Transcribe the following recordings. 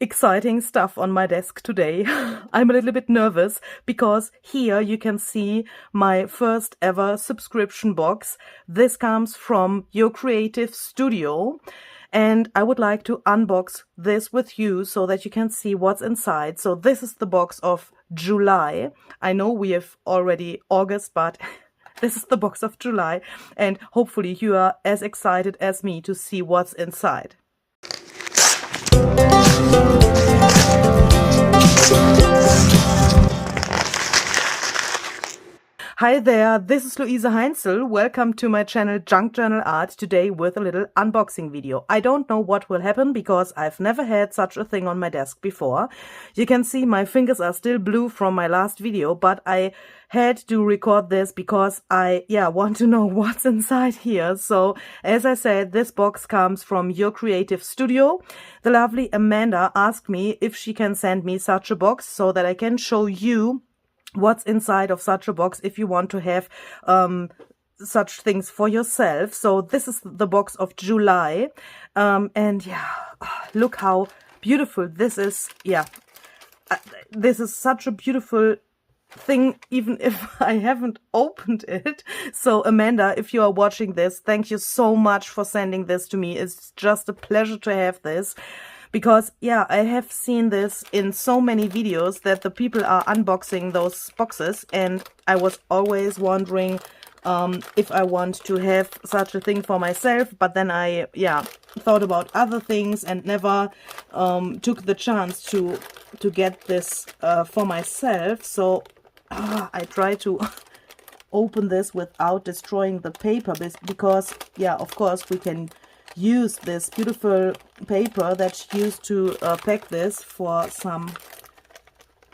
exciting stuff on my desk today. I'm a little bit nervous because here you can see my first ever subscription box. This comes from Your Creative Studio. And I would like to unbox this with you so that you can see what's inside. So this is the box of July. I know we have already August, but this is the box of July. And hopefully you are as excited as me to see what's inside. Hi there, this is Luise Heinzel. Welcome to my channel Junk Journal Art, today with a little unboxing video. I don't know what will happen because I've never had such a thing on my desk before. You can see my fingers are still blue from my last video, but I had to record this because I want to know what's inside here. So as I said, this box comes from Your Creative Studio. The lovely Amanda asked me if she can send me such a box so that I can show you what's inside of such a box if you want to have such things for yourself. So this is the box of July, and look how beautiful this is. This is such a beautiful thing, even if I haven't opened it. So Amanda, if you are watching this, thank you so much for sending this to me. It's just a pleasure to have this. Because, I have seen this in so many videos that the people are unboxing those boxes, and I was always wondering if I want to have such a thing for myself, but then I, thought about other things and never took the chance to get this for myself. So I try to open this without destroying the paper, because, of course, we can use this beautiful paper that's used to pack this for some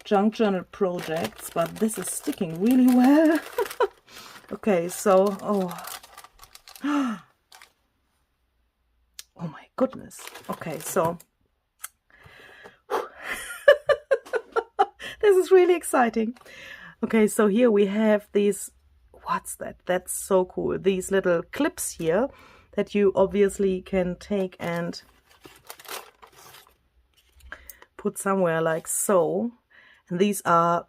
junk journal projects, but this is sticking really well. Okay, so oh my goodness. Okay, so this is really exciting. Okay, so here we have these, what's that? That's so cool. These little clips here that you obviously can take and put somewhere like so. And these are,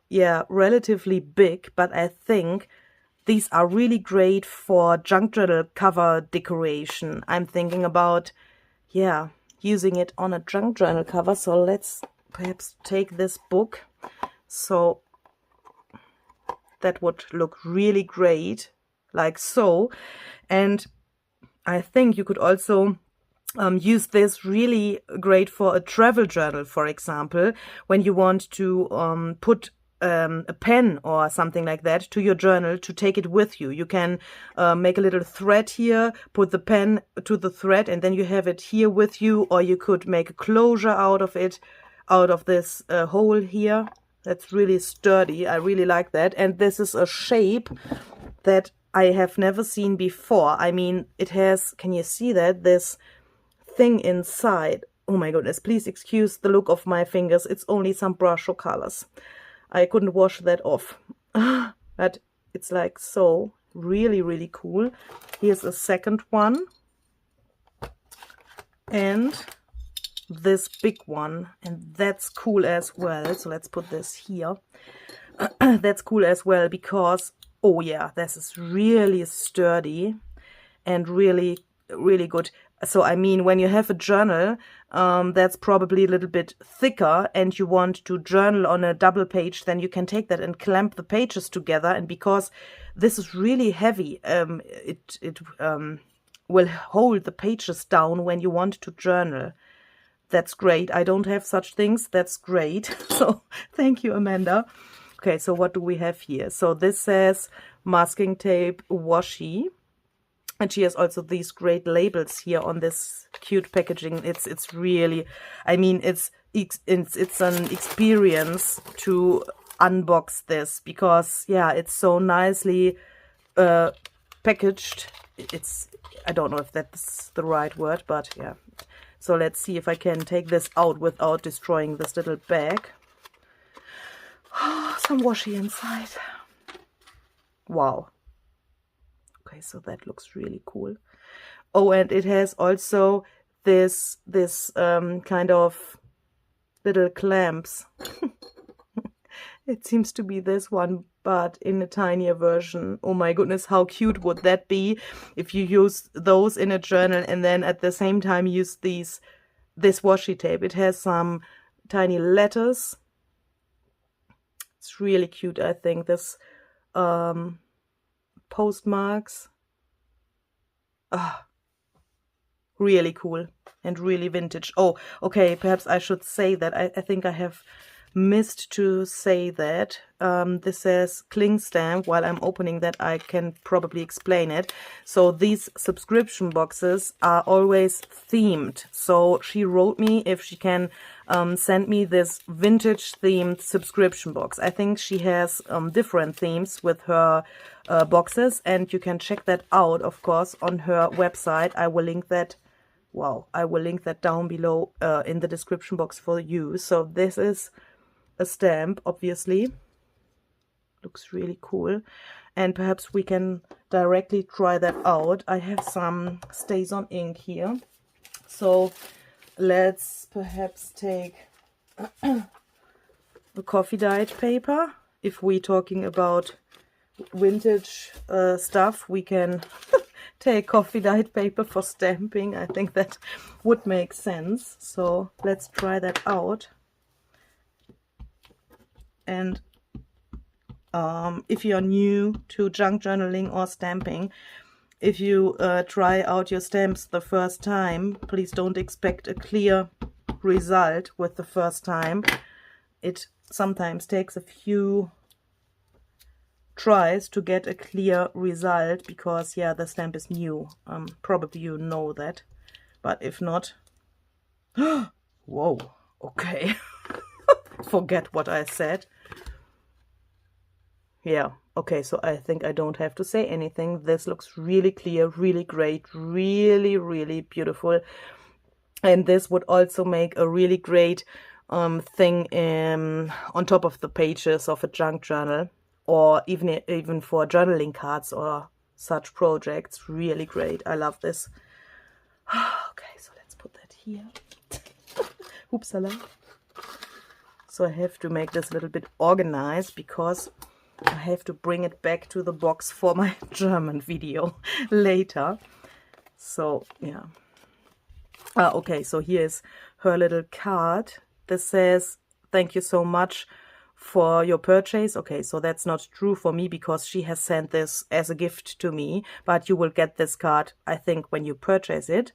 relatively big, but I think these are really great for junk journal cover decoration. I'm thinking about, using it on a junk journal cover. So let's perhaps take this book. So that would look really great, like so. And I think you could also use this really great for a travel journal, for example, when you want to put a pen or something like that to your journal to take it with you. You can make a little thread here, put the pen to the thread, and then you have it here with you, or you could make a closure out of it, out of this hole here. That's really sturdy. I really like that. And this is a shape that I have never seen before. I mean, it has, can you see that? This thing inside. Oh my goodness, please excuse the look of my fingers. It's only some brush or colors. I couldn't wash that off. But it's like so. Really, really cool. Here's a second one. And this big one. And that's cool as well. So let's put this here. That's cool as well because oh yeah, this is really sturdy and really, really good. So I mean, when you have a journal that's probably a little bit thicker and you want to journal on a double page, then you can take that and clamp the pages together. And because this is really heavy, it will hold the pages down when you want to journal. That's great. I don't have such things. That's great. So thank you, Amanda. Okay, so what do we have here? So this says masking tape washi, and she has also these great labels here on this cute packaging. It's really, I mean, it's an experience to unbox this because it's so nicely packaged. I don't know if that's the right word, but yeah. So let's see if I can take this out without destroying this little bag. Some washi inside. Wow. Okay, so that looks really cool. Oh, and it has also this kind of little clamps. It seems to be this one, but in a tinier version. Oh my goodness, how cute would that be if you use those in a journal and then at the same time use this washi tape. It has some tiny letters. It's really cute, I think. This postmarks. Really cool and really vintage. Oh, okay, perhaps I should say that. I think I have missed to say that. This says cling stamp. While I'm opening that, I can probably explain it. So these subscription boxes are always themed. So she wrote me if she can send me this vintage themed subscription box. I think she has different themes with her boxes, and you can check that out, of course, on her website. I will link that. Wow, I will link that down below in the description box for you. So this is a stamp, obviously. Looks really cool. And perhaps we can directly try that out. I have some StazOn ink here. So let's perhaps take the coffee dyed paper. If we're talking about vintage stuff, we can take coffee dyed paper for stamping. I think that would make sense. So let's try that out. And if you're new to junk journaling or stamping, if you try out your stamps the first time, please don't expect a clear result with the first time. It sometimes takes a few tries to get a clear result because, yeah, the stamp is new. Probably you know that, but if not, whoa, okay. Forget what I said. Yeah, okay, so I think I don't have to say anything. This looks really clear, really great, really, really beautiful. And this would also make a really great thing on top of the pages of a junk journal, or even for journaling cards or such projects. Really great. I love this. Okay, so let's put that here. Oopsala. So I have to make this a little bit organized because I have to bring it back to the box for my German video later. So, yeah. Okay, so here's her little card. This says, thank you so much for your purchase. Okay, so that's not true for me because she has sent this as a gift to me, but you will get this card, I think, when you purchase it.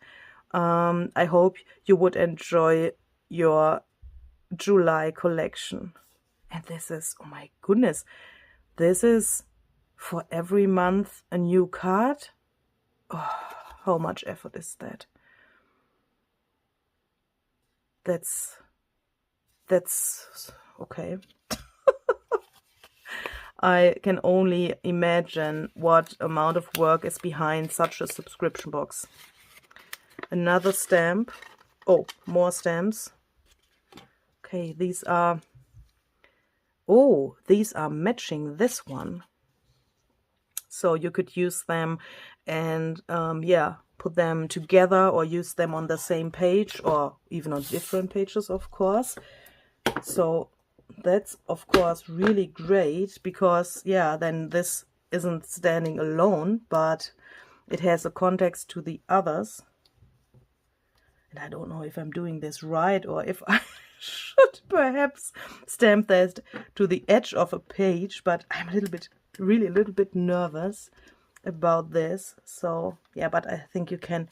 I hope you would enjoy your July collection. And this is, oh my goodness, this is for every month a new card. Oh, how much effort is that? That's okay. I can only imagine what amount of work is behind such a subscription box. Another stamp. Oh, more stamps. Okay, these are, oh, these are matching this one. So you could use them and, yeah, put them together or use them on the same page or even on different pages, of course. So that's, of course, really great because, yeah, then this isn't standing alone, but it has a context to the others. And I don't know if I'm doing this right or if I should perhaps stamp that to the edge of a page, but I'm really a little bit nervous about this. So, yeah, but I think you can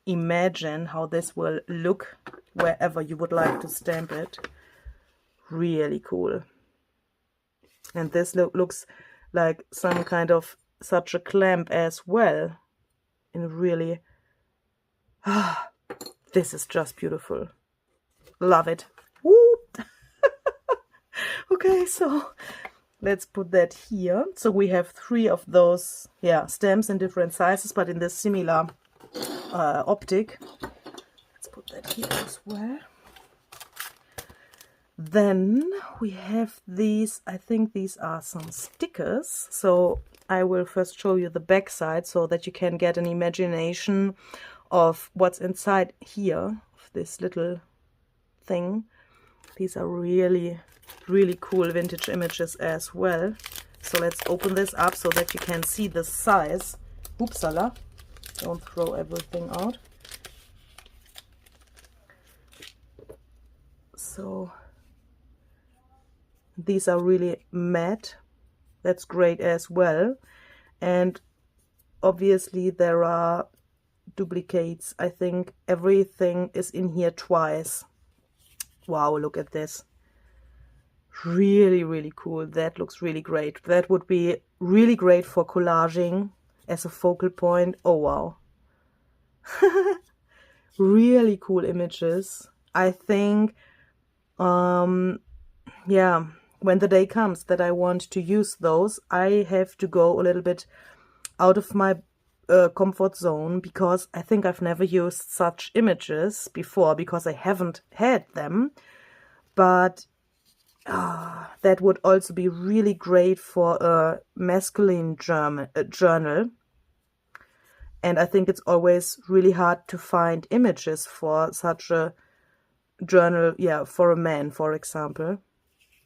imagine how this will look wherever you would like to stamp it. Really cool. And this looks like some kind of such a clamp as well. And really, this is just beautiful. Love it. Woo! Okay, so let's put that here. So we have 3 of those, yeah, stamps in different sizes, but in this similar optic. Let's put that here as well. Then we have these, I think these are some stickers. So I will first show you the back side so that you can get an imagination of what's inside here, of this little thing. These are really, really cool vintage images as well. So let's open this up so that you can see the size. Oopsala. Don't throw everything out. So these are really matte. That's great as well. And obviously there are duplicates. I think everything is in here twice. Wow, look at this. Really, really cool. That looks really great. That would be really great for collaging as a focal point. Oh, wow. Really cool images. I think, yeah, when the day comes that I want to use those, I have to go a little bit out of my comfort zone, because I think I've never used such images before, because I haven't had them. But that would also be really great for a masculine journal. And I think it's always really hard to find images for such a journal, yeah, for a man, for example.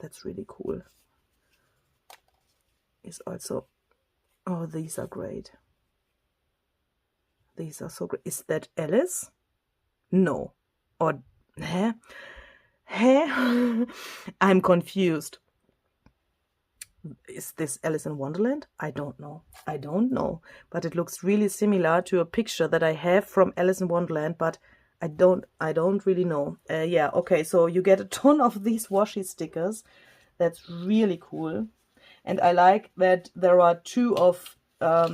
That's really cool. Is also, oh, these are great. These are so great. Is that Alice? No. Or, huh? I'm confused. Is this Alice in Wonderland? I don't know. I don't know. But it looks really similar to a picture that I have from Alice in Wonderland, but I don't really know. Yeah, okay, so you get a ton of these washi stickers. That's really cool. And I like that there are 2 of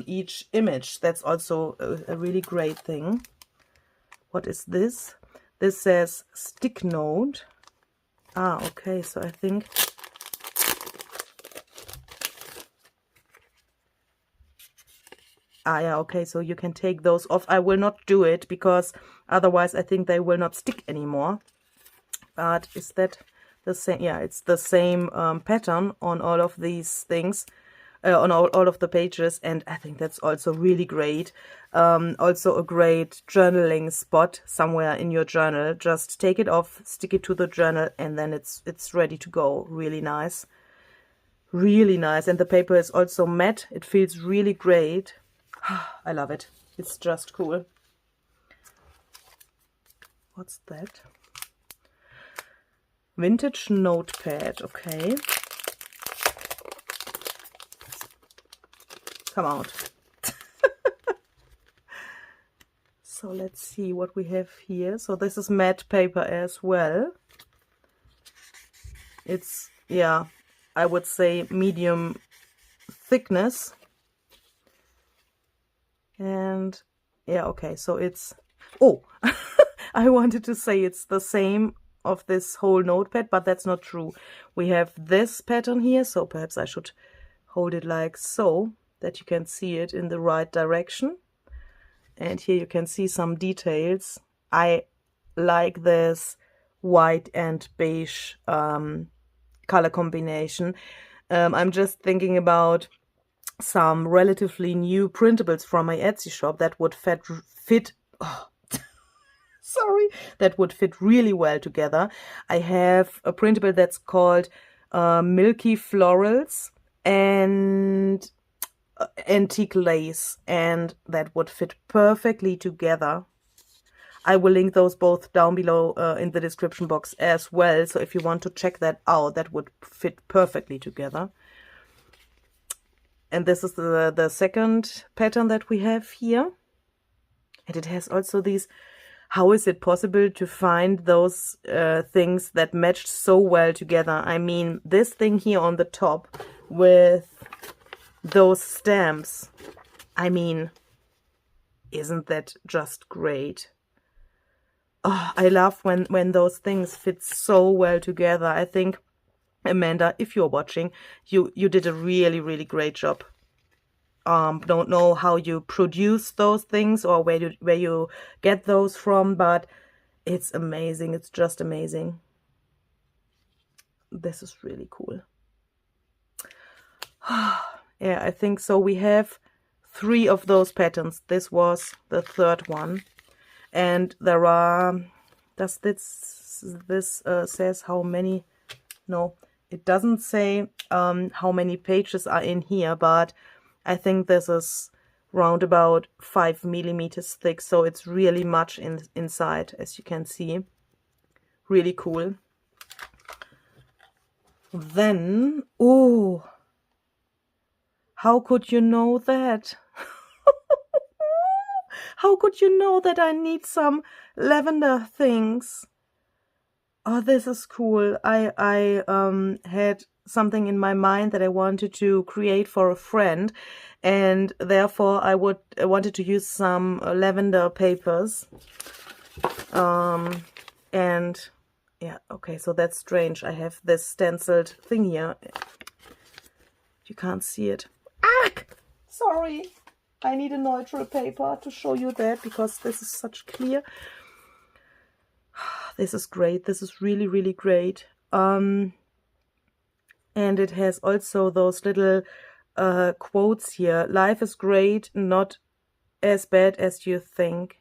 each image. That's also a really great thing. What is this? This says stick note. Ah, okay, so I think yeah, okay, so you can take those off. I will not do it, because otherwise I think they will not stick anymore. But is that the same? Yeah, it's the same pattern on all of these things, on all of the pages, and I think that's also really great. Also a great journaling spot somewhere in your journal. Just take it off, stick it to the journal, and then it's ready to go. Really nice. Really nice. And the paper is also matte. It feels really great. I love it. It's just cool. What's that? Vintage notepad. Okay. Come out. So let's see what we have here. So this is matte paper as well. It's, yeah, I would say medium thickness. And yeah, okay, so it's, oh, I wanted to say it's the same of this whole notepad, but that's not true. We have this pattern here, so perhaps I should hold it like so, that you can see it in the right direction. And here you can see some details. I like this white and beige color combination. I'm just thinking about some relatively new printables from my Etsy shop that would fit oh, sorry, that would fit really well together. I have a printable that's called MILKY Florals and antique lace, and that would fit perfectly together. I will link those both down below in the description box as well, so if you want to check that out, that would fit perfectly together. And this is the second pattern that we have here. And it has also these, how is it possible to find those things that matched so well together? I mean, this thing here on the top with those stamps. I mean, isn't that just great? Oh, I love when those things fit so well together. I think, Amanda, if you're watching, you did a really, really great job. Don't know how you produce those things or where you get those from, but it's amazing. It's just amazing. This is really cool. Yeah, I think so. We have 3 of those patterns. This was the third one. And there are, does this this says how many, no, it doesn't say how many pages are in here, but I think this is round about 5 millimeters thick, so it's really much inside, as you can see. Really cool. Then, oh, how could you know that? How could you know that I need some lavender things? Oh, this is cool. I had something in my mind that I wanted to create for a friend, and therefore I wanted to use some lavender papers. And yeah, okay, so that's strange. I have this stenciled thing here. You can't see it. Ah! Sorry. I need a neutral paper to show you that, because this is such clear. This is great. This is really, really great. And it has also those little quotes here. Life is great, not as bad as you think.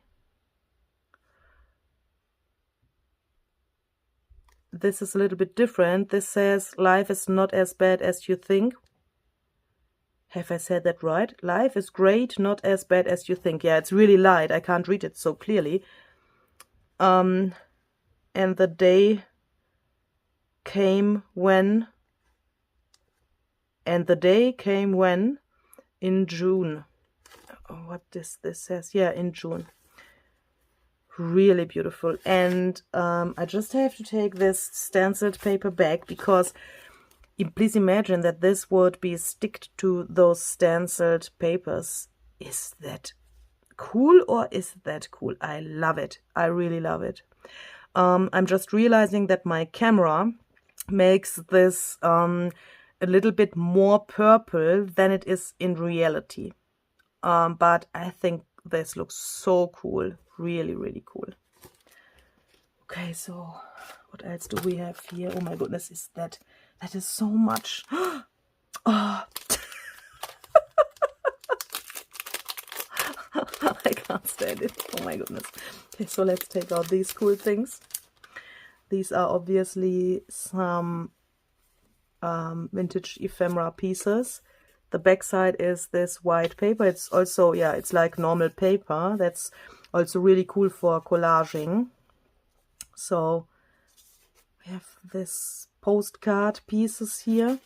This is a little bit different. This says, life is not as bad as you think. Have I said that right? Life is great, not as bad as you think. Yeah, it's really light. I can't read it so clearly. And the day came when... And the day came when? In June. Oh, what this says? Yeah, in June. Really beautiful. And I just have to take this stenciled paper back, because please imagine that this would be sticked to those stenciled papers. Is that cool, or is that cool? I love it. I really love it. I'm just realizing that my camera makes this a little bit more purple than it is in reality. But I think this looks so cool. Really, really cool. Okay, so what else do we have here? Oh my goodness, is that is so much. Oh. I can't stand it. Oh my goodness. Okay, so let's take out these cool things. These are obviously some vintage ephemera pieces. The back side is this white paper. It's also, yeah, it's like normal paper. That's also really cool for collaging. So we have this postcard pieces here.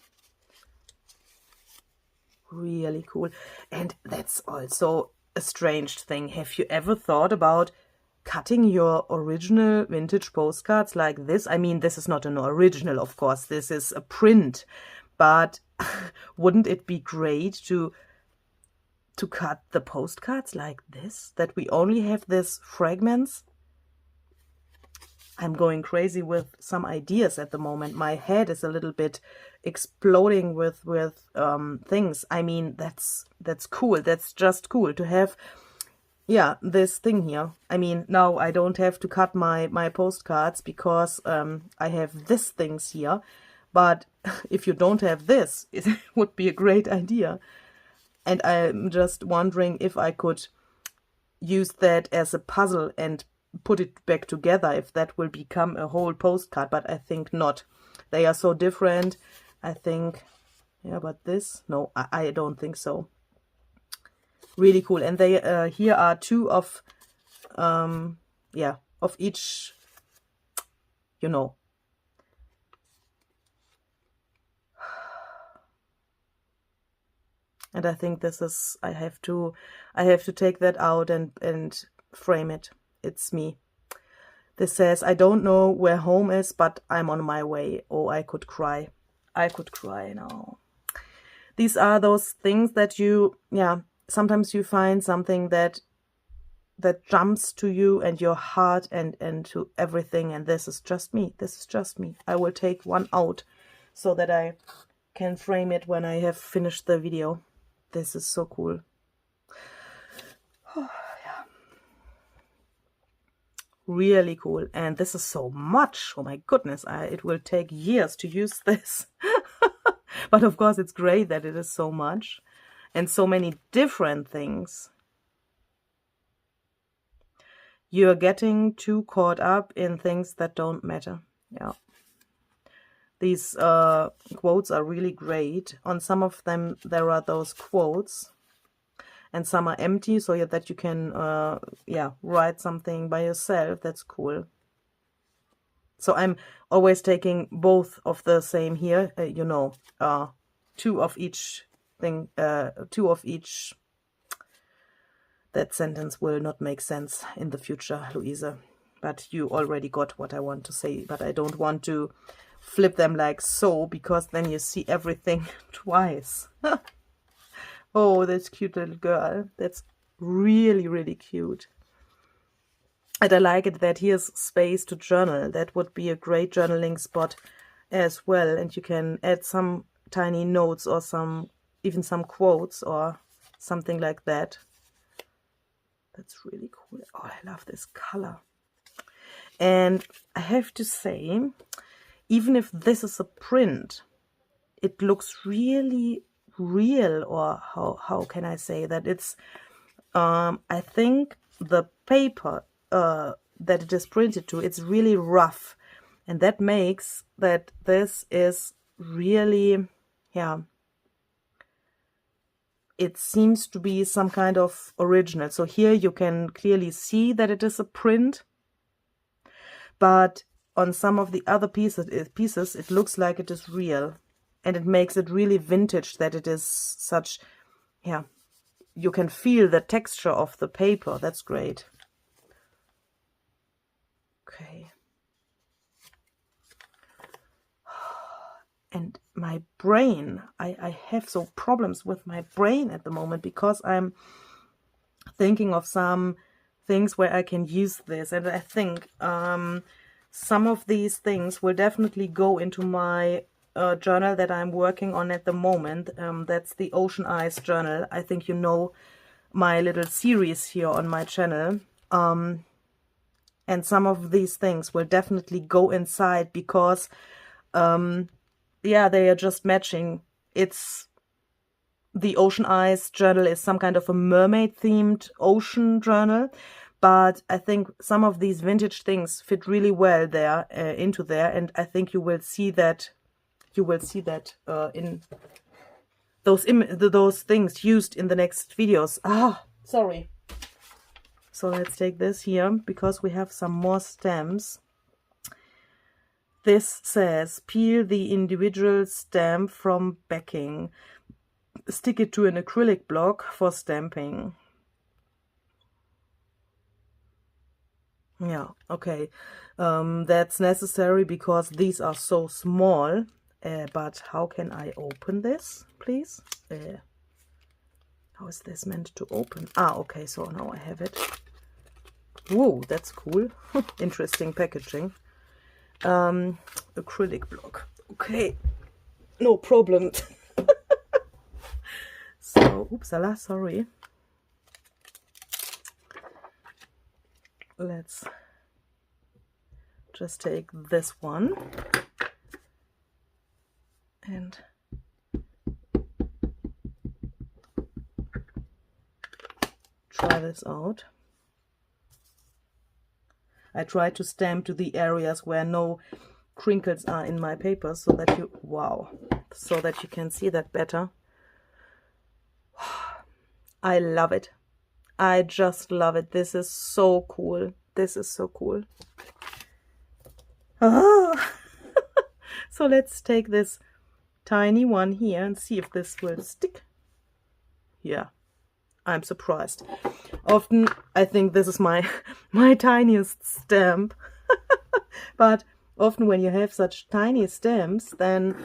Really cool. And that's also a strange thing. Have you ever thought about cutting your original vintage postcards like this? I mean, this is not an original, of course. This is a print. But wouldn't it be great to cut the postcards like this? That we only have these fragments? I'm going crazy with some ideas at the moment. My head is a little bit exploding with things. I mean, that's cool. That's just cool to have, yeah, this thing here. I mean, now I don't have to cut my postcards, because I have these things here. But if you don't have this, it would be a great idea. And I'm just wondering if I could use that as a puzzle and put it back together, if that will become a whole postcard. But I think not. They are so different. I think, yeah, but this, no, I don't think so. Really cool. And they here are two of, yeah, of each, you know. And I think this is, I have to take that out and frame it. It's me. This says, I don't know where home is, but I'm on my way. Oh, I could cry. I could cry now. These are those things that you, yeah, sometimes you find something that jumps to you and your heart and to everything. And this is just me. This is just me. I will take one out so that I can frame it when I have finished the video. This is so cool. Oh, yeah. Really cool. And this is so much. Oh my goodness. It will take years to use this. But of course it's great that it is so much. And so many different things. you're getting too caught up in things that don't matter. Yeah. These quotes are really great. On some of them, there are those quotes, and some are empty, so that you can, yeah, write something by yourself. That's cool. So I'm always taking both of the same here, you know, two of each thing, two of each. That sentence will not make sense in the future, Louisa. But you already got what I want to say. But I don't want to flip them like so, because then you see everything twice. Oh, this cute little girl. That's really, really cute. And I like it that here's space to journal. That would be a great journaling spot as well. And you can add some tiny notes or even some quotes or something like that. That's really cool. Oh, I love this color. And I have to say, even if this is a print, it looks really real, or how can I say that? It's, I think the paper that it is printed to, it's really rough. And that makes that this is really, yeah, it seems to be some kind of original. So here you can clearly see that it is a print, but on some of the other pieces it looks like it is real, and it makes it really vintage, that it is such, yeah, you can feel the texture of the paper. That's great. Okay. And my brain, I have so problems with my brain at the moment, because I'm thinking of some things where I can use this. And I think some of these things will definitely go into my journal that I'm working on at the moment. That's the Ocean Eyes journal. I think you know my little series here on my channel. And some of these things will definitely go inside, because yeah, they are just matching. It's the Ocean Eyes journal is some kind of a mermaid themed ocean journal, but I think some of these vintage things fit really well there, into there, and I think you will see that in those things used in the next videos. Ah, sorry. So let's take this here, because we have some more stamps. This says, peel the individual stamp from backing. Stick it to an acrylic block for stamping. Yeah, okay. That's necessary because these are so small. But how can I open this, please? How is this meant to open? Ah, okay, so now I have it. Whoa, that's cool. Interesting packaging. Acrylic block. Okay, no problem. So, oopsala, sorry. Let's just take this one and try this out. I try to stamp to the areas where no crinkles are in my paper, so that you, wow, so that you can see that better. I love it. I just love it. This is so cool. This is so cool. Ah. So let's take this tiny one here and see if this will stick. Yeah, I'm surprised. Often I think this is my tiniest stamp. But often when you have such tiny stamps, then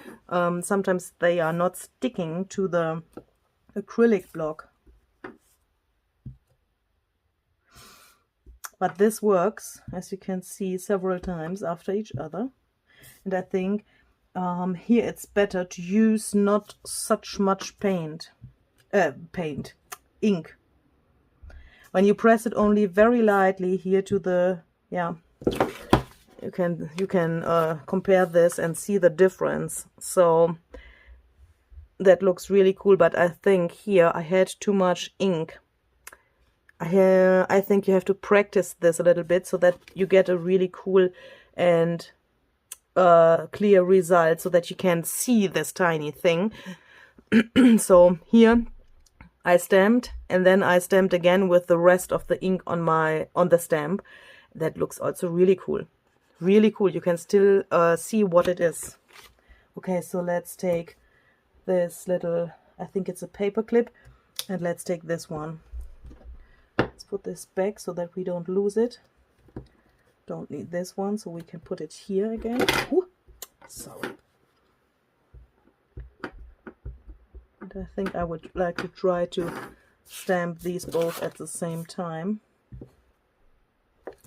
sometimes they are not sticking to the acrylic block. But this works, as you can see, several times after each other. And I think here it's better to use not such much ink. When you press it only very lightly here to the, yeah, you can compare this and see the difference. So that looks really cool, but I think here I had too much ink I think you have to practice this a little bit so that you get a really cool and clear result, so that you can see this tiny thing. So here I stamped, and then I stamped again with the rest of the ink on the stamp. That looks also really cool. Really cool. You can still see what it is. Okay, so let's take this little, I think it's a paper clip, and let's take this one. Let's put this back so that we don't lose it. Don't need this one, so we can put it here again. Ooh, sorry. And I think I would like to try to stamp these both at the same time.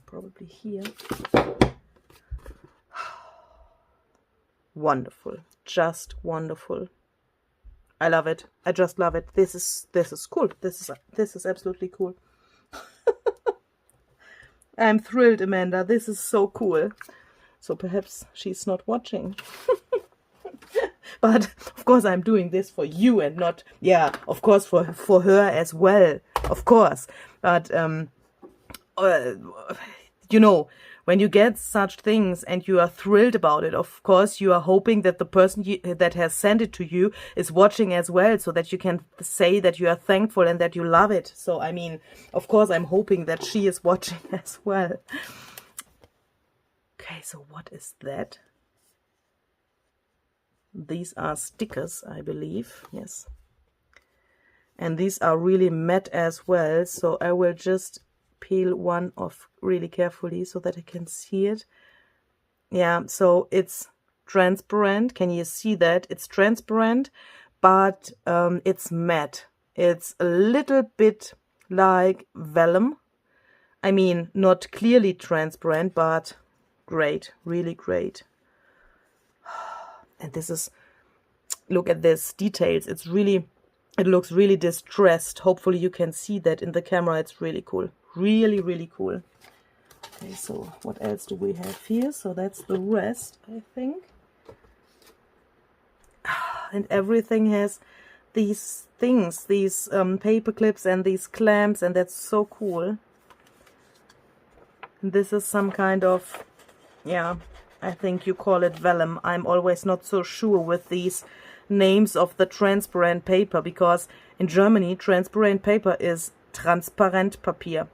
Probably here. Wonderful, just wonderful. I love it. I just love it. This is cool. This is absolutely cool. I'm thrilled, Amanda. This is so cool. So perhaps she's not watching. But of course I'm doing this for you, and not, yeah, of course for her as well, of course. But you know, when you get such things and you are thrilled about it, of course you are hoping that the person that has sent it to you is watching as well, so that you can say that you are thankful and that you love it. So I mean, of course I'm hoping that she is watching as well. Okay, so what is that? These are stickers, I believe. Yes. And these are really matte as well, so I will just peel one off really carefully so that I can see it. Yeah, so it's transparent. Can you see that? It's transparent, but it's matte. It's a little bit like vellum. I mean, not clearly transparent, but great, really great. And this is, look at this details. It's really, it looks really distressed. Hopefully you can see that in the camera. It's really cool. Really, really cool. Okay, so what else do we have here? So that's the rest, I think. And everything has these things, these paper clips and these clamps, and that's so cool. And this is some kind of, yeah, I think you call it vellum. I'm always not so sure with these names of the transparent paper, because in Germany transparent paper is transparent Papier.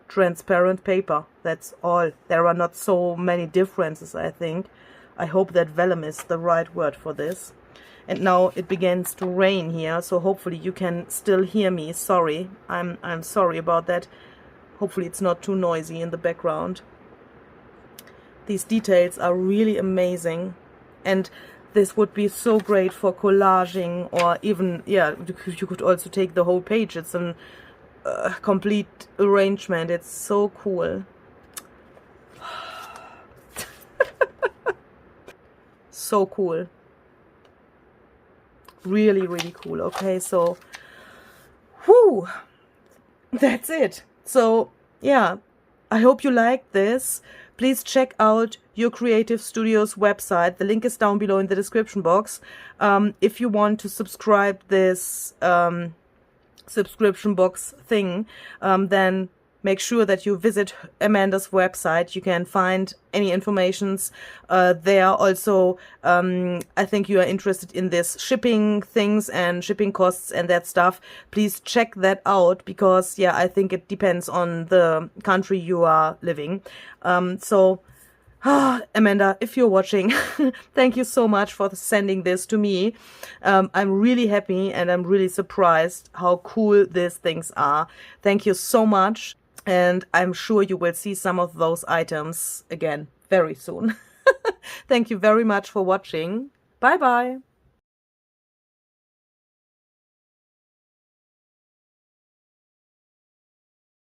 Transparent paper, that's all. There are not so many differences, I think. I hope that vellum is the right word for this. And now it begins to rain here, so hopefully you can still hear me. Sorry, I'm sorry about that. Hopefully it's not too noisy in the background. These details are really amazing, and this would be so great for collaging, or even, yeah, you could also take the whole page. It's an complete arrangement. It's so cool. So cool. Really, really cool. Okay, so whew, that's it. So yeah, I hope you liked this. Please check out your creative studio's website. The link is down below in the description box. If you want to subscribe this subscription box thing, then make sure that you visit Amanda's website. You can find any informations there. Also, I think you are interested in this shipping things and shipping costs and that stuff. Please check that out, because yeah, I think it depends on the country you are living. So Amanda, if you're watching, thank you so much for sending this to me. I'm really happy, and I'm really surprised how cool these things are. Thank you so much. And I'm sure you will see some of those items again very soon. Thank you very much for watching. Bye bye.